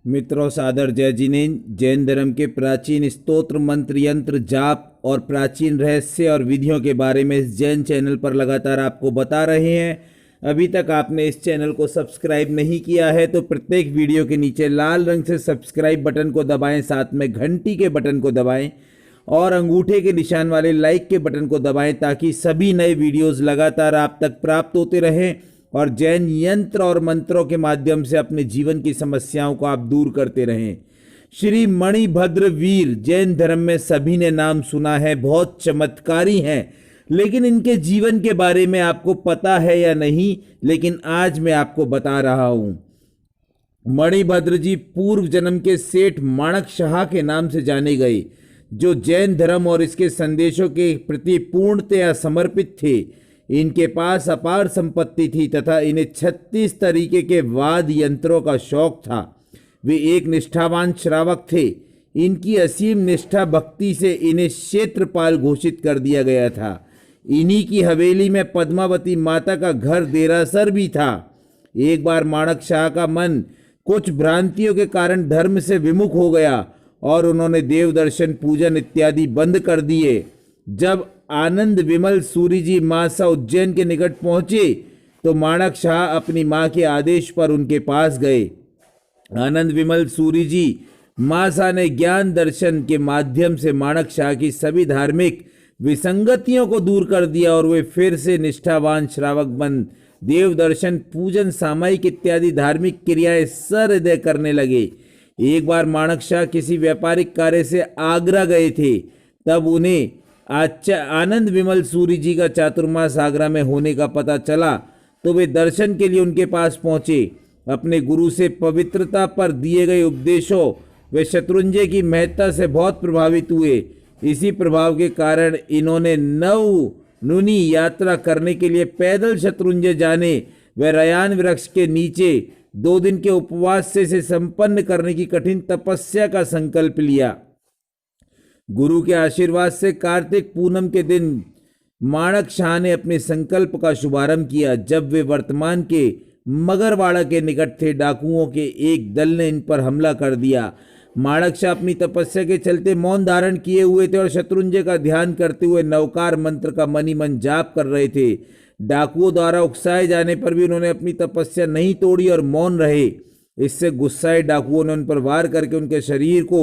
मित्रों, सादर जय जिनेन्द्र। जैन धर्म के प्राचीन स्तोत्र, मंत्र, यंत्र, जाप और प्राचीन रहस्य और विधियों के बारे में इस जैन चैनल पर लगातार आपको बता रहे हैं। अभी तक आपने इस चैनल को सब्सक्राइब नहीं किया है तो प्रत्येक वीडियो के नीचे लाल रंग से सब्सक्राइब बटन को दबाएं, साथ में घंटी के बटन को दबाएं और अंगूठे के निशान वाले लाइक के बटन को दबाएं ताकि सभी नए वीडियोस लगातार आप तक प्राप्त होते रहें और जैन यंत्र और मंत्रों के माध्यम से अपने जीवन की समस्याओं को आप दूर करते रहें। श्री मणिभद्र वीर जैन धर्म में सभी ने नाम सुना है, बहुत चमत्कारी हैं, लेकिन इनके जीवन के बारे में आपको पता है या नहीं, लेकिन आज मैं आपको बता रहा हूं। मणिभद्र जी पूर्व जन्म के सेठ माणक शाह के नाम से जाने गए, जो जैन धर्म और इसके संदेशों के प्रति पूर्णतया समर्पित थे। इनके पास अपार संपत्ति थी तथा इन्हें 36 तरीके के वाद यंत्रों का शौक था। वे एक निष्ठावान श्रावक थे। इनकी असीम निष्ठा भक्ति से इन्हें क्षेत्रपाल घोषित कर दिया गया था। इन्हीं की हवेली में पद्मावती माता का घर देरासर भी था। एक बार माणक शाह का मन कुछ भ्रांतियों के कारण धर्म से विमुख हो गया और उन्होंने देव दर्शन, पूजन इत्यादि बंद कर दिए। जब आनंद विमल सूरी जी मासा उज्जैन के निकट पहुंचे तो माणक शाह अपनी मां के आदेश पर उनके पास गए। आनंद विमल सूरी जी मासा ने ज्ञान दर्शन के माध्यम से माणक शाह की सभी धार्मिक विसंगतियों को दूर कर दिया और वे फिर से निष्ठावान श्रावक बन देव दर्शन, पूजन, सामायिक इत्यादि धार्मिक क्रियाएं सहृदय करने लगे। एक बार माणक शाह किसी व्यापारिक कार्य से आगरा गए थे। तब उन्हें आनंद विमल सूरी जी का चातुर्मास आगरा में होने का पता चला तो वे दर्शन के लिए उनके पास पहुंचे। अपने गुरु से पवित्रता पर दिए गए उपदेशों वे शत्रुंजय की महत्ता से बहुत प्रभावित हुए। इसी प्रभाव के कारण इन्होंने नौनुनी यात्रा करने के लिए पैदल शत्रुंजय जाने व रयान वृक्ष के नीचे 2 दिन के उपवास से संपन्न करने की कठिन तपस्या का संकल्प लिया। गुरु के आशीर्वाद से कार्तिक पूनम के दिन माणक शाह ने अपने संकल्प का शुभारंभ किया। जब वे वर्तमान के मगरवाड़ा के निकट थे, डाकुओं के एक दल ने इन पर हमला कर दिया। माणक शाह अपनी तपस्या के चलते मौन धारण किए हुए थे और शत्रुंजय का ध्यान करते हुए नवकार मंत्र का मनी मन जाप कर रहे थे। डाकुओं द्वारा उकसाए जाने पर भी उन्होंने अपनी तपस्या नहीं तोड़ी और मौन रहे। इससे गुस्साए डाकुओं ने उन पर वार करके उनके शरीर को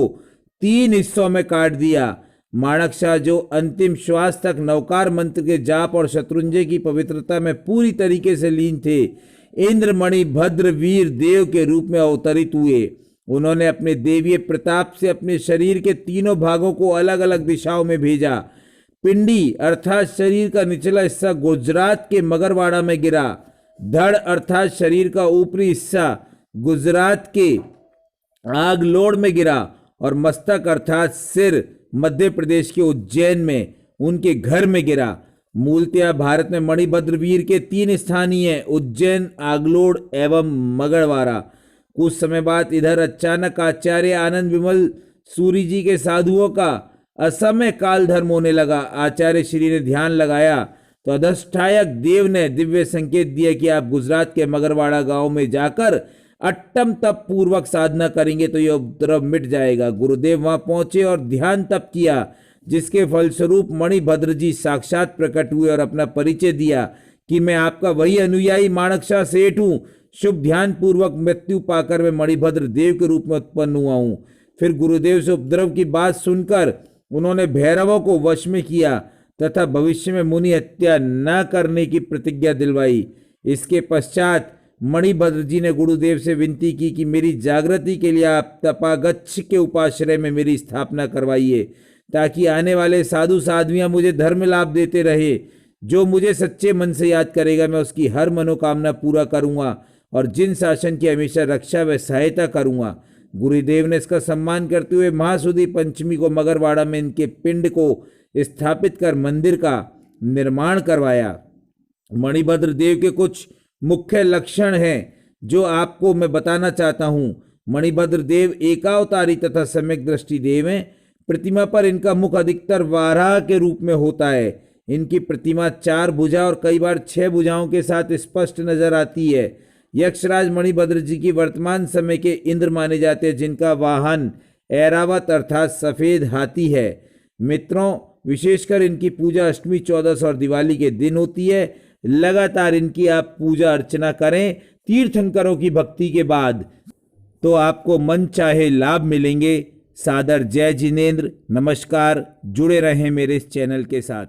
3 हिस्सों में काट दिया। माणक शाह, जो अंतिम श्वास तक नवकार मंत्र के जाप और शत्रुंजय की पवित्रता में पूरी तरीके से लीन थे, इंद्रमणि भद्र वीर देव के रूप में अवतरित हुए। उन्होंने अपने देवीय प्रताप से अपने शरीर के तीनों भागों को अलग अलग दिशाओं में भेजा। पिंडी अर्थात शरीर का निचला हिस्सा गुजरात के मगरवाड़ा में गिरा। धड़ अर्थात शरीर का ऊपरी हिस्सा गुजरात के आगलोड़ में गिरा और मस्तक अर्थात सिर मध्य प्रदेश के उज्जैन में उनके घर में गिरा। मूलतः भारत में मणिभद्र वीर के 3 स्थान ही हैं, उज्जैन, आगलोड़ एवं मगरवाड़ा। कुछ समय बाद इधर अचानक आचार्य आनंद विमल सूरी जी के साधुओं का असमय काल धर्म होने लगा। आचार्य श्री ने ध्यान लगाया तो अधिष्ठायक देव ने दिव्य संकेत दिया कि आप गुजरात के मगरवाड़ा गांव में जाकर अट्टम तप पूर्वक साधना करेंगे तो यह उपद्रव मिट जाएगा। गुरुदेव वहां पहुंचे और ध्यान तप किया, जिसके फलस्वरूप मणिभद्र जी साक्षात प्रकट हुए और अपना परिचय दिया कि मैं आपका वही अनुयायी माणक शाह सेठ हूं। शुभ ध्यान पूर्वक मृत्यु पाकर मैं मणिभद्र देव के रूप में उत्पन्न हुआ हूं। फिर गुरुदेव से उपद्रव की बात सुनकर उन्होंने भैरवों को वश में किया तथा भविष्य में मुनि हत्या न करने की प्रतिज्ञा दिलवाई। इसके पश्चात मणिभद्र जी ने गुरुदेव से विनती की कि मेरी जागृति के लिए आप तपागच्छ के उपाश्रय में मेरी स्थापना करवाइए, ताकि आने वाले साधु साध्वियां मुझे धर्म लाभ देते रहे। जो मुझे सच्चे मन से याद करेगा मैं उसकी हर मनोकामना पूरा करूंगा और जिन शासन की हमेशा रक्षा व सहायता करूंगा। गुरुदेव ने इसका सम्मान करते हुए महासुदी पंचमी को मगरवाड़ा में इनके पिंड को स्थापित कर मंदिर का निर्माण करवाया। मणिभद्र देव के कुछ मुख्य लक्षण हैं जो आपको मैं बताना चाहता हूं। मणिभद्र देव एकावतारी तथा सम्यक दृष्टि देव हैं। प्रतिमा पर इनका मुख अधिकतर वाराह के रूप में होता है। इनकी प्रतिमा 4 भुजा और कई बार 6 भुजाओं के साथ स्पष्ट नजर आती है। यक्षराज मणिभद्र जी की वर्तमान समय के इंद्र माने जाते हैं, जिनका वाहन ऐरावत अर्थात सफेद हाथी है। मित्रों, विशेषकर इनकी पूजा अष्टमी, चौदस और दिवाली के दिन होती है। लगातार इनकी आप पूजा अर्चना करें तीर्थंकरों की भक्ति के बाद, तो आपको मन चाहे लाभ मिलेंगे। सादर जय जिनेंद्र, नमस्कार। जुड़े रहें मेरे इस चैनल के साथ।